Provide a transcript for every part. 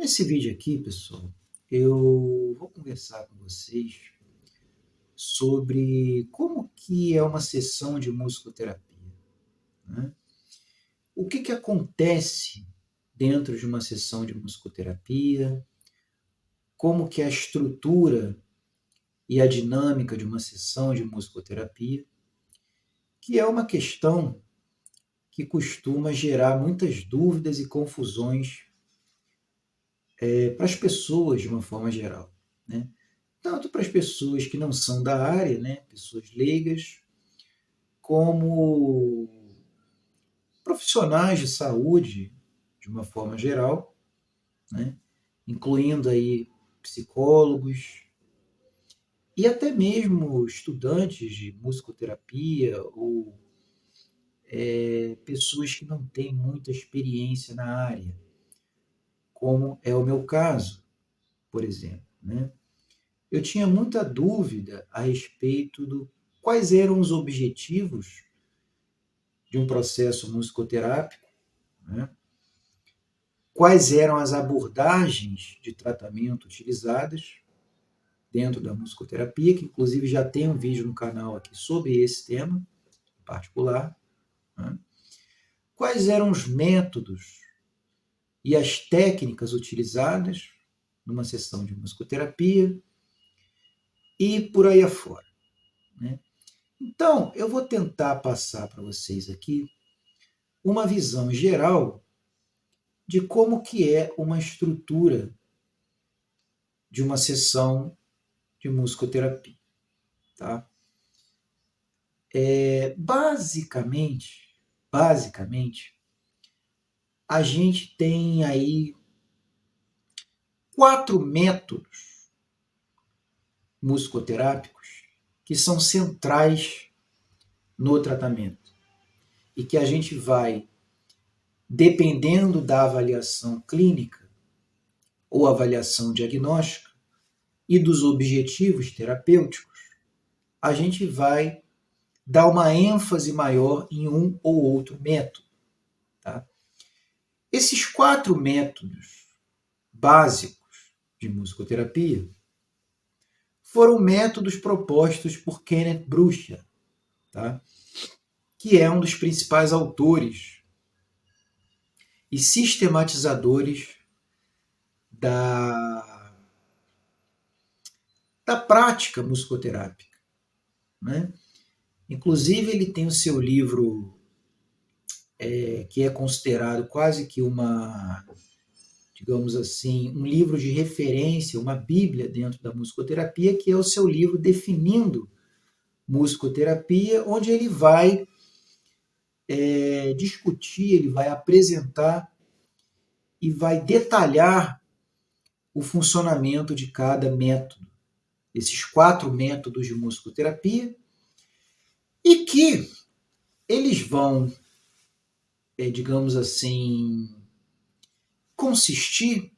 Nesse vídeo aqui, pessoal, eu vou conversar com vocês sobre como que é uma sessão de musicoterapia, né? O que acontece dentro de uma sessão de musicoterapia, como que é a estrutura e a dinâmica de uma sessão de musicoterapia, que é uma questão que costuma gerar muitas dúvidas e confusões para as pessoas de uma forma geral, né? Tanto para as pessoas que não são da área, né, pessoas leigas, como profissionais de saúde de uma forma geral, né, incluindo aí psicólogos e até mesmo estudantes de musicoterapia ou pessoas que não têm muita experiência na área, como é o meu caso, por exemplo, né? Eu tinha muita dúvida a respeito do quais eram os objetivos de um processo musicoterápico, né? Quais eram as abordagens de tratamento utilizadas dentro da musicoterapia, que inclusive já tem um vídeo no canal aqui sobre esse tema em particular, né? Quais eram os métodos e as técnicas utilizadas numa sessão de musicoterapia e por aí afora, né? Então, eu vou tentar passar para vocês aqui uma visão geral de como que é uma estrutura de uma sessão de musicoterapia, tá? Basicamente, a gente tem aí 4 métodos musicoterápicos que são centrais no tratamento e que a gente vai, dependendo da avaliação clínica ou avaliação diagnóstica e dos objetivos terapêuticos, a gente vai dar uma ênfase maior em um ou outro método, tá? Esses 4 métodos básicos de musicoterapia foram métodos propostos por Kenneth Brucia, tá? Que é um dos principais autores e sistematizadores da prática musicoterápica, né? Inclusive, ele tem o seu livro, que é considerado quase que digamos assim, um livro de referência, uma bíblia dentro da musicoterapia, que é o seu livro Definindo Musicoterapia, onde ele vai discutir, ele vai apresentar e vai detalhar o funcionamento de cada método, esses 4 métodos de musicoterapia, e que eles vão, digamos assim, consistir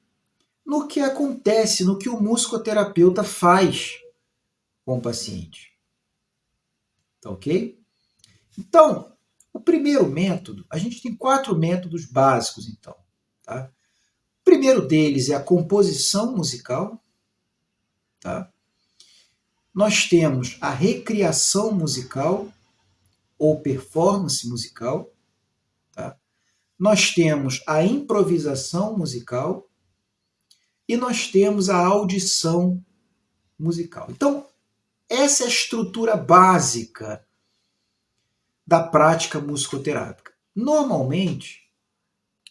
no que acontece, no que o musicoterapeuta faz com o paciente. Tá ok? Então, o primeiro método, a gente tem 4 métodos básicos, então. Tá? O primeiro deles é a composição musical. Tá? Nós temos a recriação musical ou performance musical. Tá? Nós temos a improvisação musical e nós temos a audição musical. Então, essa é a estrutura básica da prática musicoterápica. Normalmente,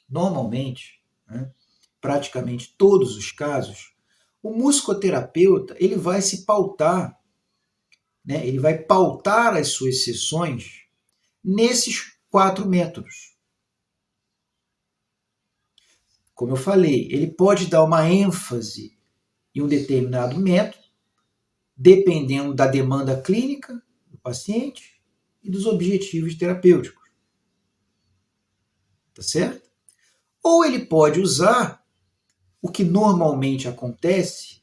né, praticamente todos os casos, o musicoterapeuta ele vai se pautar, né, ele vai pautar as suas sessões nesses 4 métodos. Como eu falei, ele pode dar uma ênfase em um determinado método, dependendo da demanda clínica do paciente e dos objetivos terapêuticos. Tá certo? Ou ele pode usar o que normalmente acontece,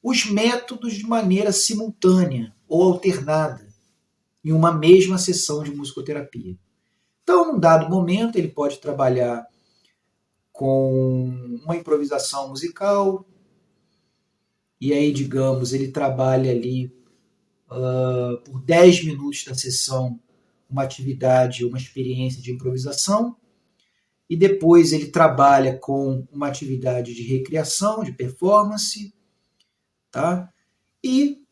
os métodos de maneira simultânea ou alternada em uma mesma sessão de musicoterapia. Então, num dado momento, ele pode trabalhar com uma improvisação musical, e aí, digamos, ele trabalha ali por 10 minutos da sessão uma atividade, uma experiência de improvisação, e depois ele trabalha com uma atividade de recriação, de performance, tá? E,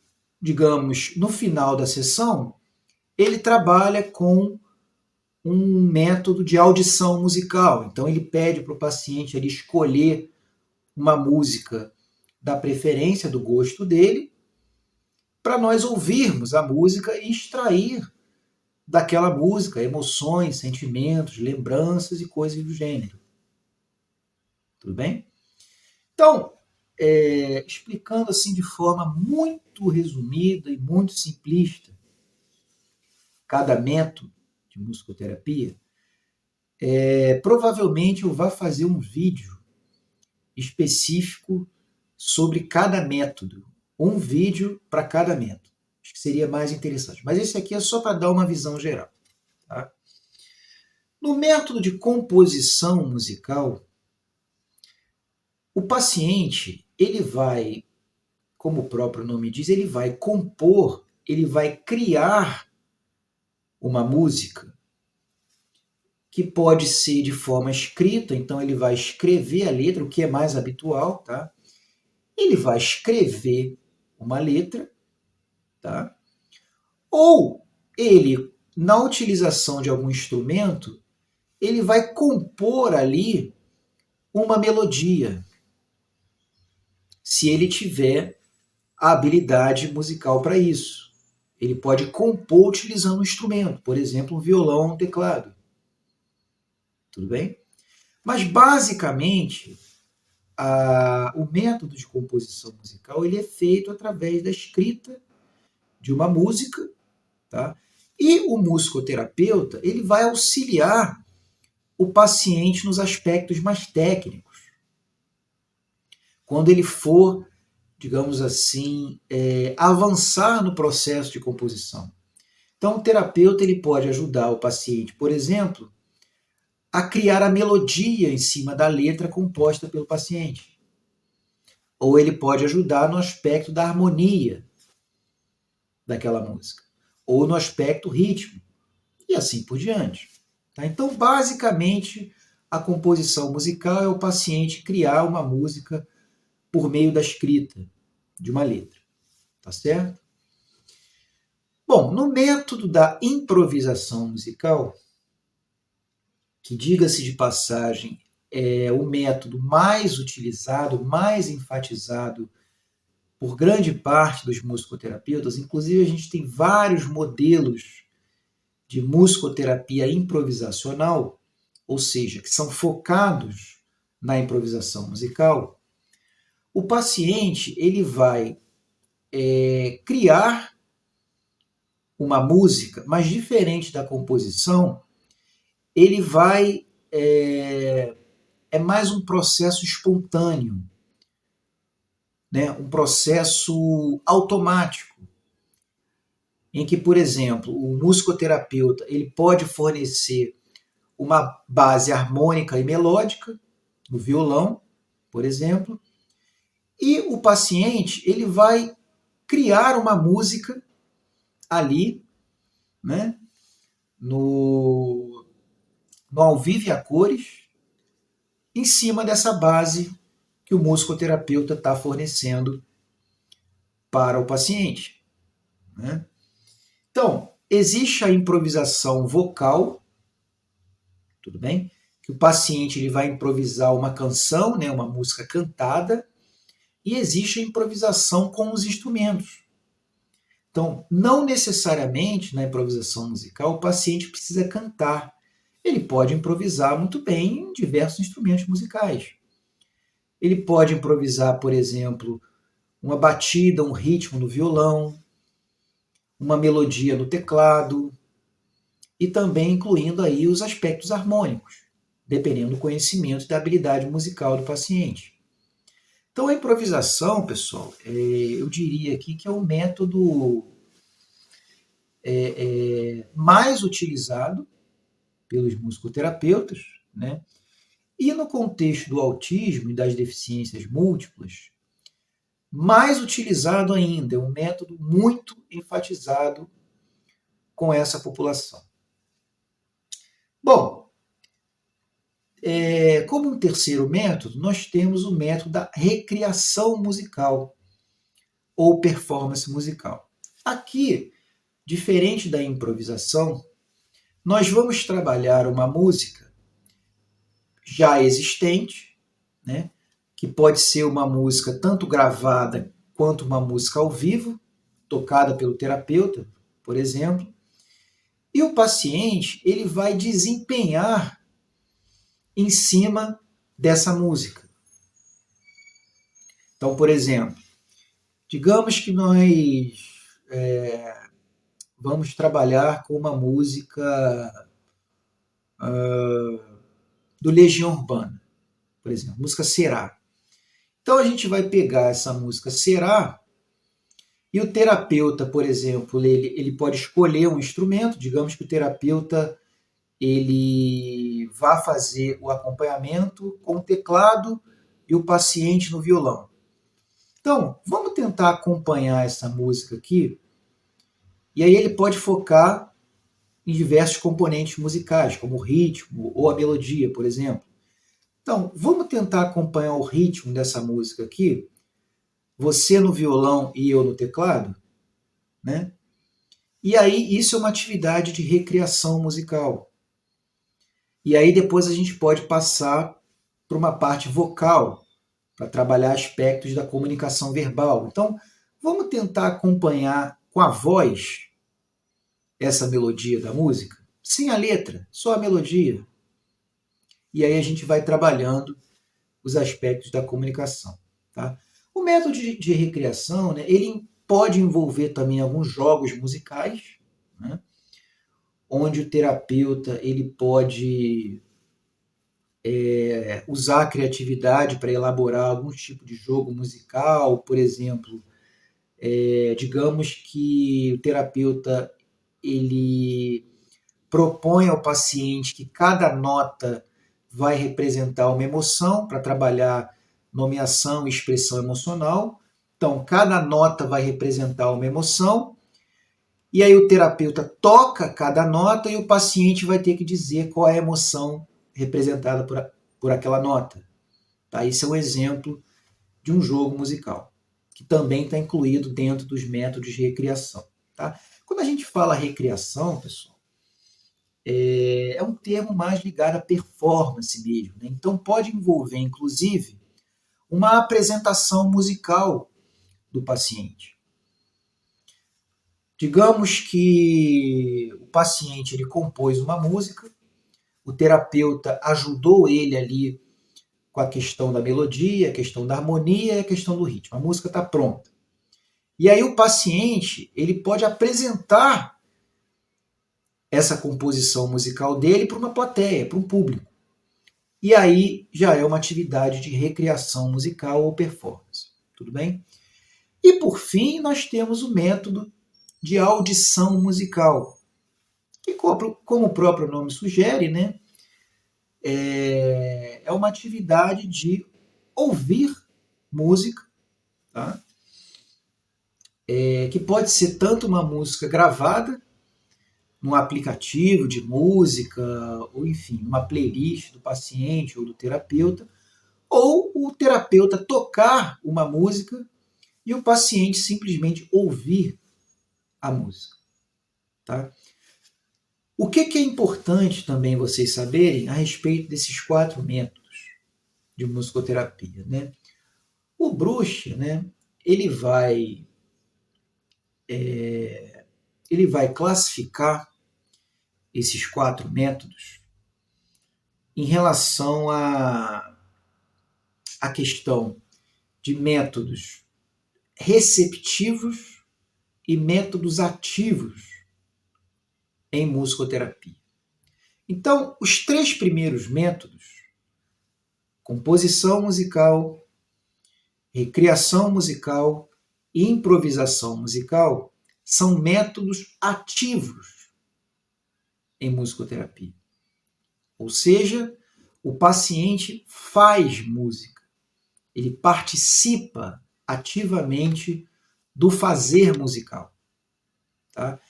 digamos, no final da sessão, ele trabalha com um método de audição musical. Então, ele pede para o paciente ele escolher uma música da preferência, do gosto dele, para nós ouvirmos a música e extrair daquela música emoções, sentimentos, lembranças e coisas do gênero. Tudo bem? Então, explicando assim de forma muito resumida e muito simplista cada método de musicoterapia, provavelmente eu vou fazer um vídeo específico sobre cada método, um vídeo para cada método. Acho que seria mais interessante. Mas esse aqui é só para dar uma visão geral. Tá? No método de composição musical, o paciente, ele vai, como o próprio nome diz, ele vai compor, ele vai criar uma música que pode ser de forma escrita, então ele vai escrever a letra, o que é mais habitual, tá? Ele vai escrever uma letra, tá? Ou ele, na utilização de algum instrumento, ele vai compor ali uma melodia, se ele tiver a habilidade musical para isso. Ele pode compor utilizando um instrumento, por exemplo, um violão, um teclado. Tudo bem? Mas, basicamente, o método de composição musical ele é feito através da escrita de uma música, tá? E o musicoterapeuta ele vai auxiliar o paciente nos aspectos mais técnicos. Quando ele for, digamos assim, avançar no processo de composição. Então, o terapeuta ele pode ajudar o paciente, por exemplo, a criar a melodia em cima da letra composta pelo paciente. Ou ele pode ajudar no aspecto da harmonia daquela música. Ou no aspecto ritmo. E assim por diante. Tá? Então, basicamente, a composição musical é o paciente criar uma música por meio da escrita de uma letra. Tá certo? Bom, no método da improvisação musical, que, diga-se de passagem, é o método mais utilizado, mais enfatizado por grande parte dos musicoterapeutas. Inclusive, a gente tem vários modelos de musicoterapia improvisacional, ou seja, que são focados na improvisação musical. O paciente ele vai criar uma música, mas diferente da composição, ele vai é mais um processo espontâneo, né? Um processo automático, em que, por exemplo, o musicoterapeuta ele pode fornecer uma base harmônica e melódica no violão, por exemplo, e o paciente ele vai criar uma música ali, né? No ao vivo e a cores, em cima dessa base que o musicoterapeuta está fornecendo para o paciente. Né? Então, existe a improvisação vocal, tudo bem? Que o paciente ele vai improvisar uma canção, né, uma música cantada, e existe a improvisação com os instrumentos. Então, não necessariamente na improvisação musical o paciente precisa cantar. Ele pode improvisar muito bem em diversos instrumentos musicais. Ele pode improvisar, por exemplo, uma batida, um ritmo no violão, uma melodia no teclado, e também incluindo aí os aspectos harmônicos, dependendo do conhecimento e da habilidade musical do paciente. Então, a improvisação, pessoal, eu diria aqui que é o método mais utilizado pelos musicoterapeutas, né? E no contexto do autismo e das deficiências múltiplas, mais utilizado ainda, é um método muito enfatizado com essa população. Bom, como um terceiro método, nós temos o método da recriação musical ou performance musical. Aqui, diferente da improvisação, nós vamos trabalhar uma música já existente, né, que pode ser uma música tanto gravada quanto uma música ao vivo, tocada pelo terapeuta, por exemplo, e o paciente ele vai desempenhar em cima dessa música. Então, por exemplo, digamos que nós vamos trabalhar com uma música do Legião Urbana, por exemplo, música Será. Então a gente vai pegar essa música Será e o terapeuta, por exemplo, ele pode escolher um instrumento, digamos que o terapeuta ele vá fazer o acompanhamento com o teclado e o paciente no violão. Então, vamos tentar acompanhar essa música aqui, e aí ele pode focar em diversos componentes musicais, como o ritmo ou a melodia, por exemplo. Então, vamos tentar acompanhar o ritmo dessa música aqui, você no violão e eu no teclado, né? E aí isso é uma atividade de recriação musical. E aí depois a gente pode passar para uma parte vocal, para trabalhar aspectos da comunicação verbal. Então, vamos tentar acompanhar com a voz essa melodia da música, sem a letra, só a melodia. E aí a gente vai trabalhando os aspectos da comunicação. Tá? O método de recriação, né, ele pode envolver também alguns jogos musicais, né, onde o terapeuta ele pode usar a criatividade para elaborar algum tipo de jogo musical, por exemplo, digamos que o terapeuta ele propõe ao paciente que cada nota vai representar uma emoção para trabalhar nomeação e expressão emocional. Então, cada nota vai representar uma emoção, e aí o terapeuta toca cada nota e o paciente vai ter que dizer qual é a emoção representada por aquela nota. Tá? Esse é um exemplo de um jogo musical, que também está incluído dentro dos métodos de recriação. Tá? Quando a gente fala recriação, pessoal, é um termo mais ligado à performance mesmo. Né? Então pode envolver, inclusive, uma apresentação musical do paciente. Digamos que o paciente ele compôs uma música, o terapeuta ajudou ele ali com a questão da melodia, a questão da harmonia e a questão do ritmo. A música está pronta. E aí o paciente ele pode apresentar essa composição musical dele para uma plateia, para um público. E aí já é uma atividade de recriação musical ou performance. Tudo bem? E por fim, nós temos o método de audição musical, que como o próprio nome sugere, né, é uma atividade de ouvir música, tá? Que pode ser tanto uma música gravada num aplicativo de música, ou enfim, uma playlist do paciente ou do terapeuta, ou o terapeuta tocar uma música e o paciente simplesmente ouvir a música. Tá? O que é importante também vocês saberem a respeito desses 4 métodos de musicoterapia? Né? O Bruch, né, ele vai classificar esses 4 métodos em relação à questão de métodos receptivos e métodos ativos em musicoterapia. Então, os 3 primeiros métodos, composição musical, recriação musical e improvisação musical, são métodos ativos em musicoterapia. Ou seja, o paciente faz música, ele participa ativamente do fazer musical. Tá?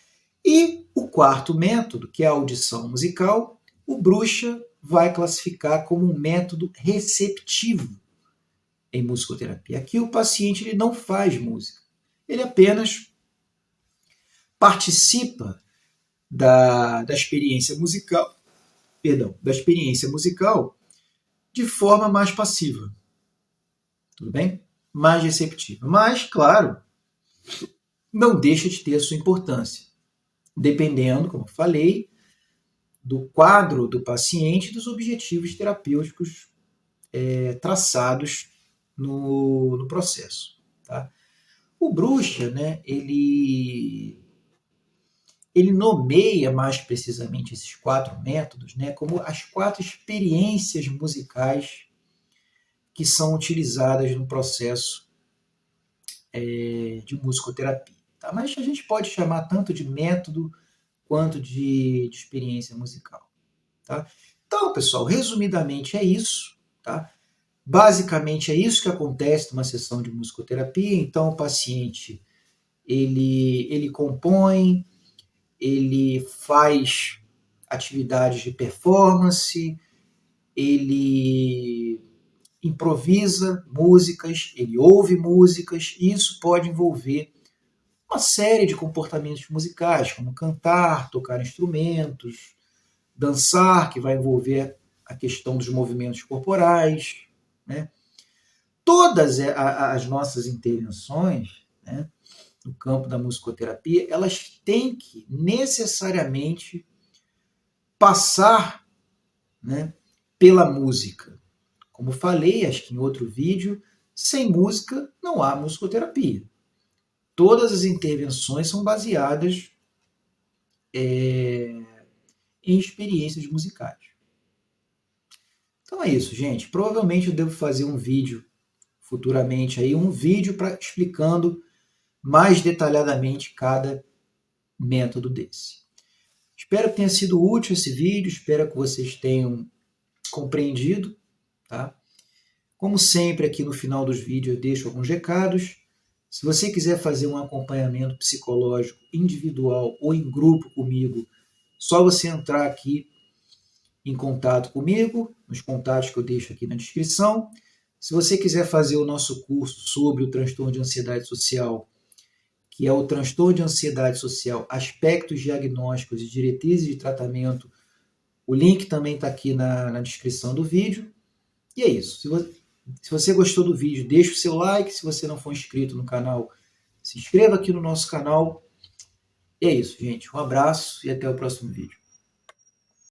E o quarto método, que é a audição musical, o Bruxa vai classificar como um método receptivo em musicoterapia. Aqui o paciente ele não faz música, ele apenas participa da experiência musical, da experiência musical de forma mais passiva, tudo bem? Mais receptiva. Mas, claro, não deixa de ter a sua importância, dependendo, como eu falei, do quadro do paciente e dos objetivos terapêuticos traçados no processo. Tá? O Bruxa, né, ele nomeia mais precisamente esses 4 métodos, né, como as 4 experiências musicais que são utilizadas no processo de musicoterapia. Tá? Mas a gente pode chamar tanto de método quanto de experiência musical. Tá? Então, pessoal, resumidamente é isso. Tá? Basicamente é isso que acontece numa sessão de musicoterapia. Então, o paciente ele compõe, ele faz atividades de performance, ele improvisa músicas, ele ouve músicas, e isso pode envolver uma série de comportamentos musicais, como cantar, tocar instrumentos, dançar, que vai envolver a questão dos movimentos corporais, né? Todas as nossas intervenções, né, no campo da musicoterapia, elas têm que necessariamente passar, né, pela música. Como falei, acho que em outro vídeo, sem música não há musicoterapia. Todas as intervenções são baseadas em experiências musicais. Então é isso, gente. Provavelmente eu devo fazer um vídeo futuramente aí, um vídeo explicando mais detalhadamente cada método desse. Espero que tenha sido útil esse vídeo, espero que vocês tenham compreendido. Tá? Como sempre, aqui no final dos vídeos eu deixo alguns recados. Se você quiser fazer um acompanhamento psicológico individual ou em grupo comigo, só você entrar aqui em contato comigo, nos contatos que eu deixo aqui na descrição. Se você quiser fazer o nosso curso sobre o transtorno de ansiedade social, que é o transtorno de ansiedade social, aspectos diagnósticos e diretrizes de tratamento, o link também está aqui na descrição do vídeo. E é isso. Se você gostou do vídeo, deixa o seu like. Se você não for inscrito no canal, se inscreva aqui no nosso canal. E é isso, gente. Um abraço e até o próximo vídeo.